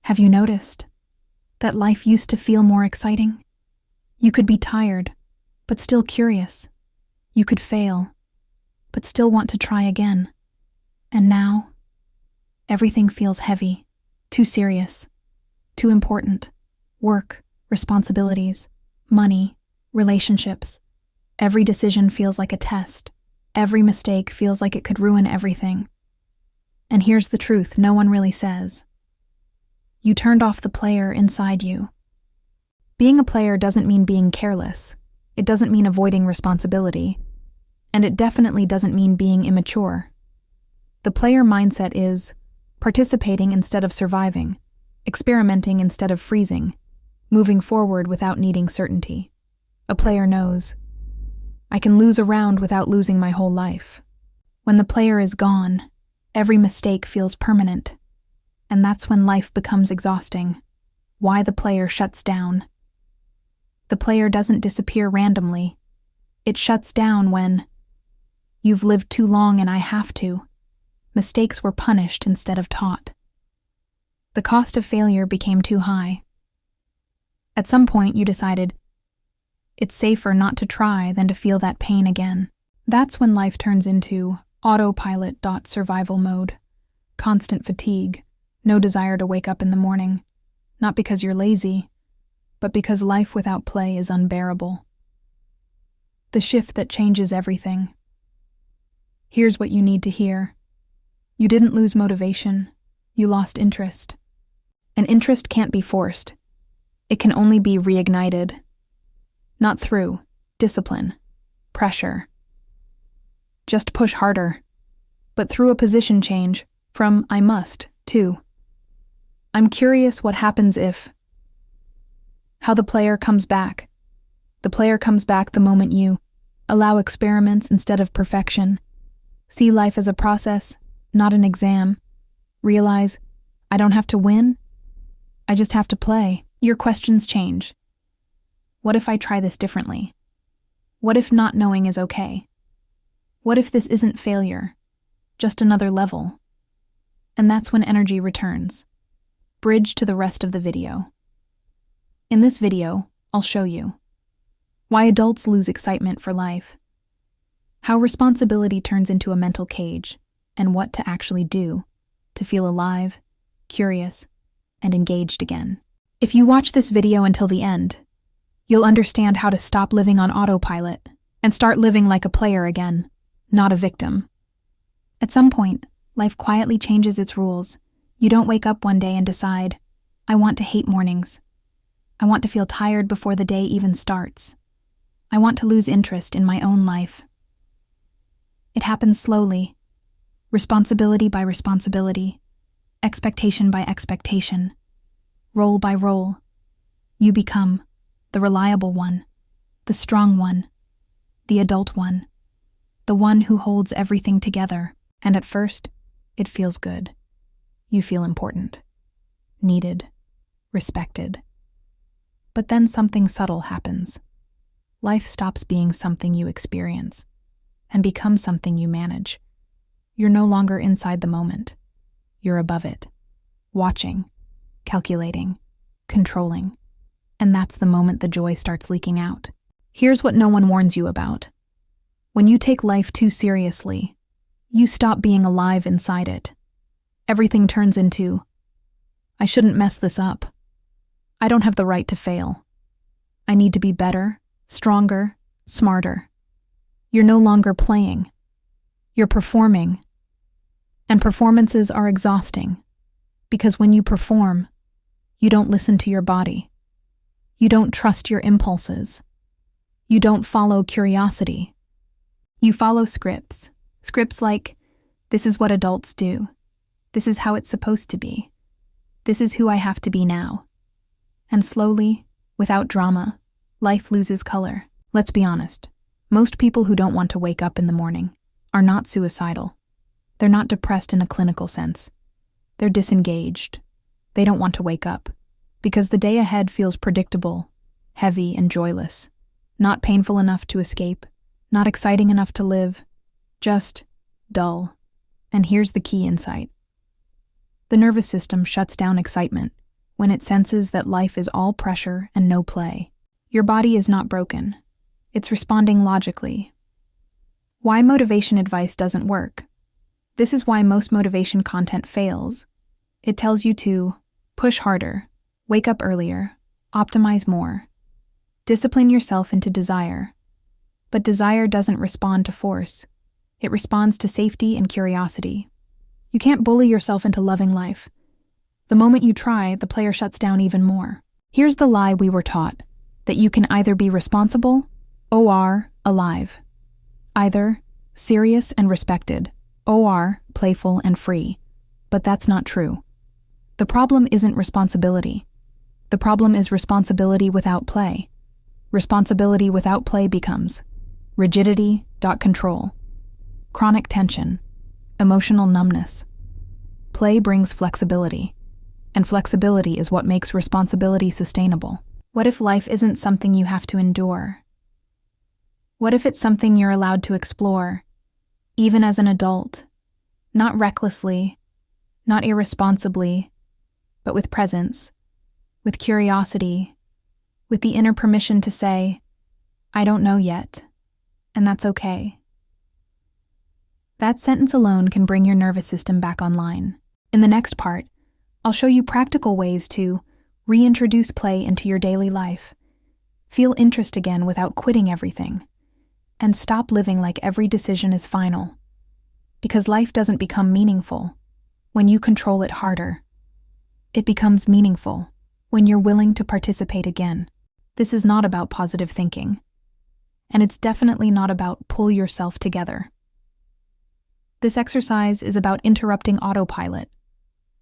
Have you noticed that life used to feel more exciting? You could be tired, but still curious. You could fail, but still want to try again. And now, everything feels heavy, too serious, too important. Work, responsibilities, money, relationships. Every decision feels like a test. Every mistake feels like it could ruin everything. And here's the truth no one really says. You turned off the player inside you. Being a player doesn't mean being careless. It doesn't mean avoiding responsibility. And it definitely doesn't mean being immature. The player mindset is participating instead of surviving, experimenting instead of freezing, moving forward without needing certainty. A player knows, I can lose a round without losing my whole life. When the player is gone, every mistake feels permanent. And that's when life becomes exhausting. Why the player shuts down. The player doesn't disappear randomly. It shuts down when you've lived too long and I have to. Mistakes were punished instead of taught. The cost of failure became too high. At some point you decided, it's safer not to try than to feel that pain again. That's when life turns into autopilot. Survival mode. Constant fatigue. No desire to wake up in the morning. Not because you're lazy, but because life without play is unbearable. The shift that changes everything. Here's what you need to hear. You didn't lose motivation. You lost interest. And interest can't be forced. It can only be reignited. Not through discipline, pressure. Just push harder, but through a position change from I must to I'm curious what happens if. How the player comes back. The player comes back the moment you allow experiments instead of perfection. See life as a process, not an exam. Realize, I don't have to win. I just have to play. Your questions change. What if I try this differently? What if not knowing is okay? What if this isn't failure, just another level? And that's when energy returns. Bridge to the rest of the video. In this video, I'll show you why adults lose excitement for life, how responsibility turns into a mental cage, and what to actually do to feel alive, curious, and engaged again. If you watch this video until the end, you'll understand how to stop living on autopilot and start living like a player again, not a victim. At some point, life quietly changes its rules. You don't wake up one day and decide, I want to hate mornings. I want to feel tired before the day even starts. I want to lose interest in my own life. It happens slowly, responsibility by responsibility, expectation by expectation, role by role. You become the reliable one, the strong one, the adult one, the one who holds everything together. And at first, it feels good. You feel important, needed, respected. But then something subtle happens. Life stops being something you experience and becomes something you manage. You're no longer inside the moment. You're above it, watching, calculating, controlling. And that's the moment the joy starts leaking out. Here's what no one warns you about. When you take life too seriously, you stop being alive inside it. Everything turns into, I shouldn't mess this up. I don't have the right to fail. I need to be better, stronger, smarter. You're no longer playing. You're performing. And performances are exhausting, because when you perform, you don't listen to your body. You don't trust your impulses. You don't follow curiosity. You follow scripts. Scripts like, this is what adults do. This is how it's supposed to be. This is who I have to be now. And slowly, without drama, life loses color. Let's be honest. Most people who don't want to wake up in the morning are not suicidal. They're not depressed in a clinical sense. They're disengaged. They don't want to wake up because the day ahead feels predictable, heavy, and joyless. Not painful enough to escape, not exciting enough to live, just dull. And here's the key insight. The nervous system shuts down excitement when it senses that life is all pressure and no play. Your body is not broken. It's responding logically. Why motivation advice doesn't work? This is why most motivation content fails. It tells you to push harder, wake up earlier, optimize more, discipline yourself into desire. But desire doesn't respond to force. It responds to safety and curiosity. You can't bully yourself into loving life. The moment you try, the player shuts down even more. Here's the lie we were taught, that you can either be responsible or alive. Either serious and respected, or playful and free. But that's not true. The problem isn't responsibility. The problem is responsibility without play. Responsibility without play becomes rigidity, control, chronic tension, emotional numbness. Play brings flexibility, and flexibility is what makes responsibility sustainable. What if life isn't something you have to endure? What if it's something you're allowed to explore, even as an adult, not recklessly, not irresponsibly, but with presence, with curiosity, with the inner permission to say, I don't know yet, and that's okay. That sentence alone can bring your nervous system back online. In the next part, I'll show you practical ways to reintroduce play into your daily life, feel interest again without quitting everything, and stop living like every decision is final. Because life doesn't become meaningful when you control it harder. It becomes meaningful when you're willing to participate again. This is not about positive thinking, and it's definitely not about pull yourself together. This exercise is about interrupting autopilot,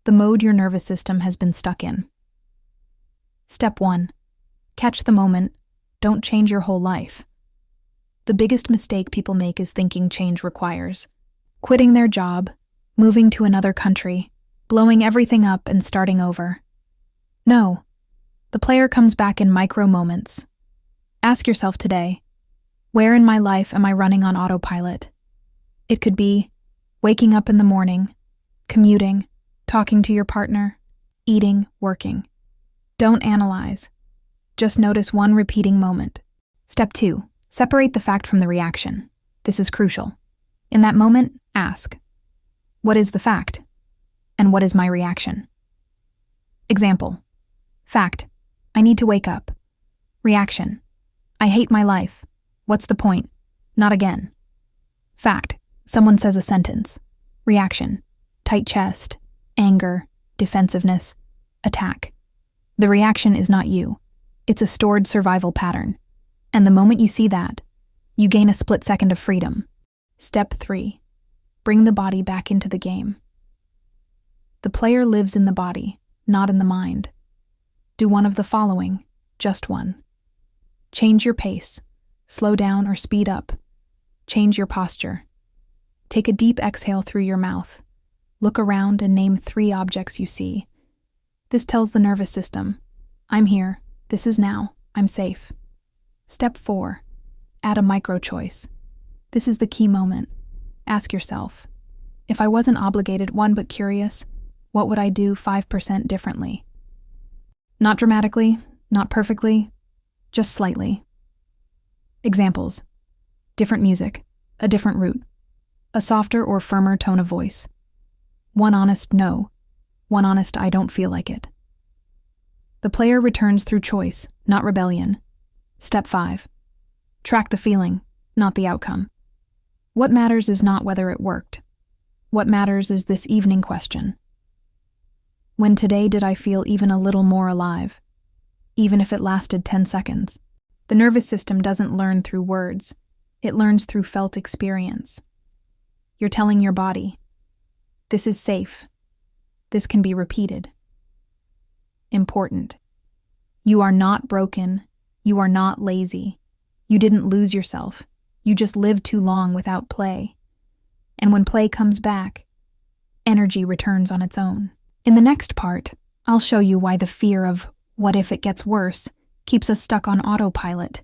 the mode your nervous system has been stuck in. Step 1. Catch the moment. Don't change your whole life. The biggest mistake people make is thinking change requires quitting their job, moving to another country, blowing everything up and starting over. No. The player comes back in micro moments. Ask yourself today, where in my life am I running on autopilot? It could be waking up in the morning, commuting, talking to your partner, eating, working. Don't analyze. Just notice one repeating moment. Step 2. Separate the fact from the reaction. This is crucial. In that moment, ask, what is the fact? And what is my reaction? Example. Fact. I need to wake up. Reaction. I hate my life. What's the point? Not again. Fact. Someone says a sentence. Reaction. Tight chest, anger, defensiveness, attack. The reaction is not you. It's a stored survival pattern. And the moment you see that, you gain a split second of freedom. Step 3. Bring the body back into the game. The player lives in the body, not in the mind. Do one of the following, just one. Change your pace, slow down or speed up. Change your posture. Take a deep exhale through your mouth. Look around and name 3 objects you see. This tells the nervous system, I'm here, this is now, I'm safe. Step 4. Add a micro choice. This is the key moment. Ask yourself, if I wasn't obligated but curious, what would I do 5% differently? Not dramatically, not perfectly, just slightly. Examples. Different music, a different route, a softer or firmer tone of voice. One honest no, one honest I don't feel like it. The player returns through choice, not rebellion. Step 5. Track the feeling, not the outcome. What matters is not whether it worked. What matters is this evening question. When today did I feel even a little more alive? Even if it lasted 10 seconds. The nervous system doesn't learn through words. It learns through felt experience. You're telling your body, this is safe. This can be repeated. Important. You are not broken. You are not lazy. You didn't lose yourself. You just lived too long without play. And when play comes back, energy returns on its own. In the next part, I'll show you why the fear of what if it gets worse keeps us stuck on autopilot,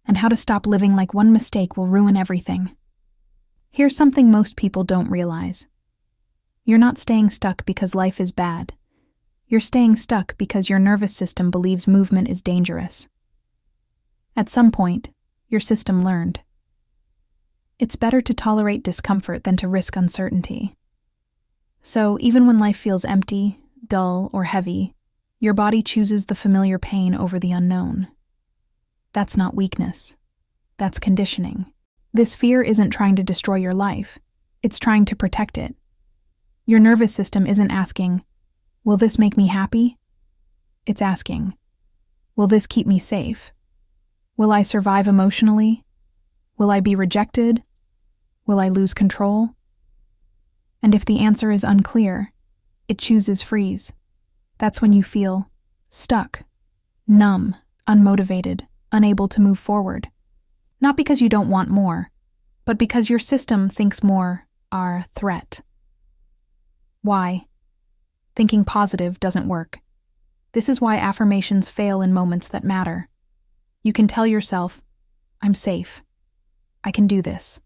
and how to stop living like one mistake will ruin everything. Here's something most people don't realize. You're not staying stuck because life is bad. You're staying stuck because your nervous system believes movement is dangerous. At some point, your system learned. It's better to tolerate discomfort than to risk uncertainty. So, even when life feels empty, dull, or heavy, your body chooses the familiar pain over the unknown. That's not weakness. That's conditioning. This fear isn't trying to destroy your life. It's trying to protect it. Your nervous system isn't asking, "Will this make me happy?" It's asking, "Will this keep me safe? Will I survive emotionally? Will I be rejected? Will I lose control?" And if the answer is unclear, it chooses freeze. That's when you feel stuck, numb, unmotivated, unable to move forward. Not because you don't want more, but because your system thinks more are threat. Why? Thinking positive doesn't work. This is why affirmations fail in moments that matter. You can tell yourself, "I'm safe. I can do this.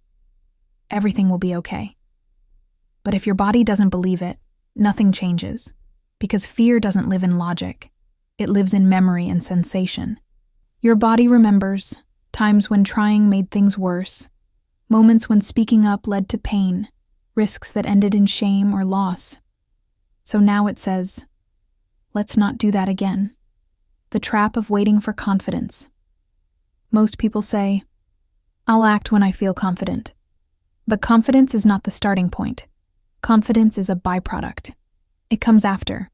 Everything will be okay." But if your body doesn't believe it, nothing changes, because fear doesn't live in logic. It lives in memory and sensation. Your body remembers times when trying made things worse, moments when speaking up led to pain, risks that ended in shame or loss. So now it says, let's not do that again. The trap of waiting for confidence. Most people say, "I'll act when I feel confident." But confidence is not the starting point. Confidence is a byproduct. It comes after.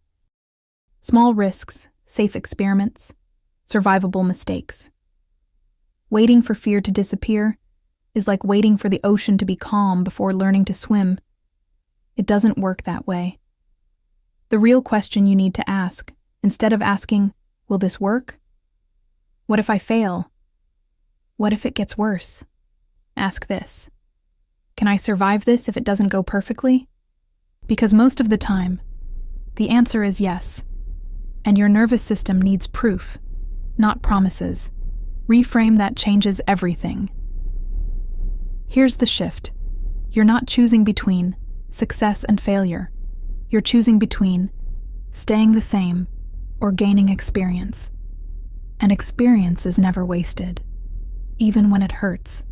Small risks, safe experiments, survivable mistakes. Waiting for fear to disappear is like waiting for the ocean to be calm before learning to swim. It doesn't work that way. The real question you need to ask, instead of asking, "Will this work?" What if I fail? What if it gets worse? Ask this. Can I survive this if it doesn't go perfectly? Because most of the time, the answer is yes. And your nervous system needs proof, not promises. Reframe that changes everything. Here's the shift. You're not choosing between success and failure. You're choosing between staying the same or gaining experience. And experience is never wasted, even when it hurts,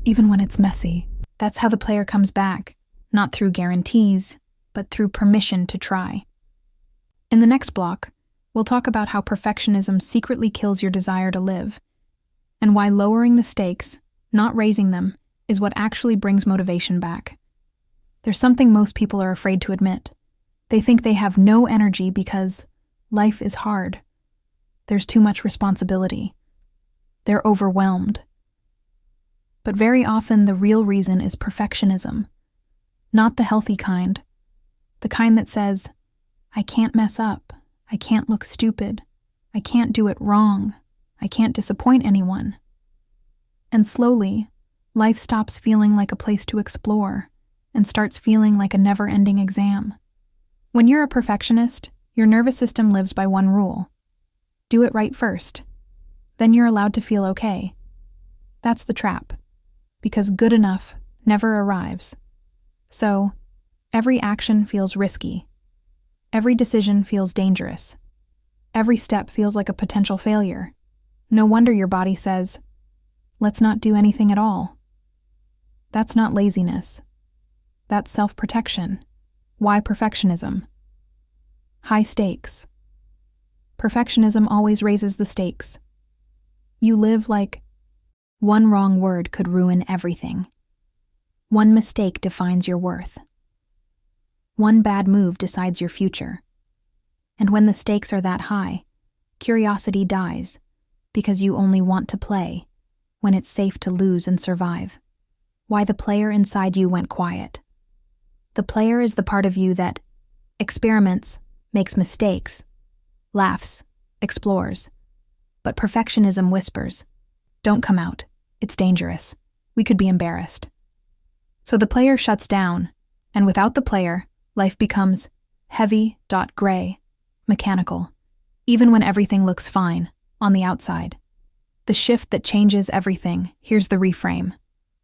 even when it's messy. That's how the player comes back, not through guarantees, but through permission to try. In the next block, we'll talk about how perfectionism secretly kills your desire to live, and why lowering the stakes, not raising them, is what actually brings motivation back. There's something most people are afraid to admit. They think they have no energy because life is hard. There's too much responsibility. They're overwhelmed. But very often the real reason is perfectionism. Not the healthy kind. The kind that says, "I can't mess up. I can't look stupid. I can't do it wrong. I can't disappoint anyone." And slowly, life stops feeling like a place to explore and starts feeling like a never-ending exam. When you're a perfectionist, your nervous system lives by one rule. Do it right first. Then you're allowed to feel okay. That's the trap, because good enough never arrives. So, every action feels risky. Every decision feels dangerous. Every step feels like a potential failure. No wonder your body says, "Let's not do anything at all." That's not laziness. That's self-protection. Why perfectionism? High stakes. Perfectionism always raises the stakes. You live like one wrong word could ruin everything. One mistake defines your worth. One bad move decides your future. And when the stakes are that high, curiosity dies because you only want to play when it's safe to lose and survive. Why the player inside you went quiet. The player is the part of you that experiments, makes mistakes, laughs, explores. But perfectionism whispers, "Don't come out. It's dangerous. We could be embarrassed." So the player shuts down, and without the player, life becomes heavy, gray, mechanical, even when everything looks fine on the outside. The shift that changes everything, here's the reframe.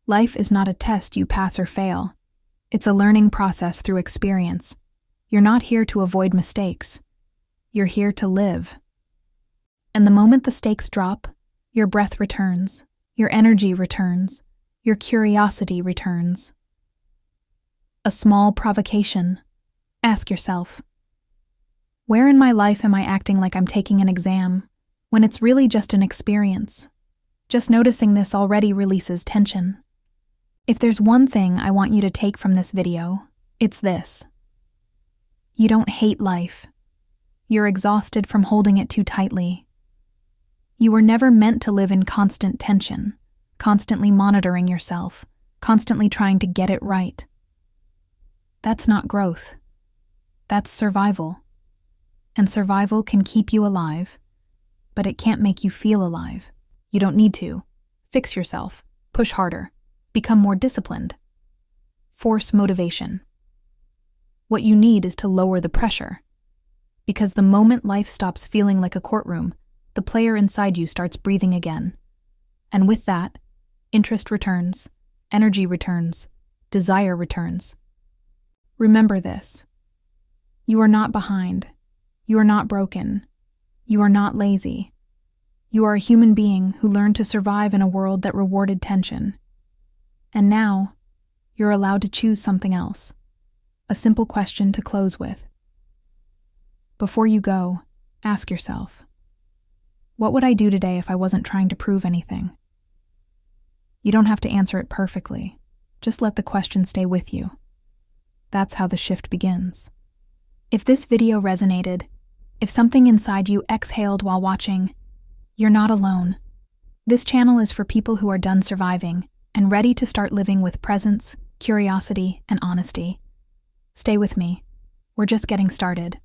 Life is not a test you pass or fail. It's a learning process through experience. You're not here to avoid mistakes. You're here to live. And the moment the stakes drop, your breath returns, your energy returns, your curiosity returns. A small provocation. Ask yourself, where in my life am I acting like I'm taking an exam, when it's really just an experience? Just noticing this already releases tension. If there's one thing I want you to take from this video, it's this. You don't hate life. You're exhausted from holding it too tightly. You were never meant to live in constant tension, constantly monitoring yourself, constantly trying to get it right. That's not growth. That's survival. And survival can keep you alive, but it can't make you feel alive. You don't need to. Fix yourself. Push harder. Become more disciplined. Force motivation. What you need is to lower the pressure. Because the moment life stops feeling like a courtroom, the player inside you starts breathing again. And with that, interest returns, energy returns, desire returns. Remember this. You are not behind. You are not broken. You are not lazy. You are a human being who learned to survive in a world that rewarded tension. And now, you're allowed to choose something else. A simple question to close with. Before you go, ask yourself, what would I do today if I wasn't trying to prove anything? You don't have to answer it perfectly. Just let the question stay with you. That's how the shift begins. If this video resonated, if something inside you exhaled while watching, you're not alone. This channel is for people who are done surviving and ready to start living with presence, curiosity, and honesty. Stay with me. We're just getting started.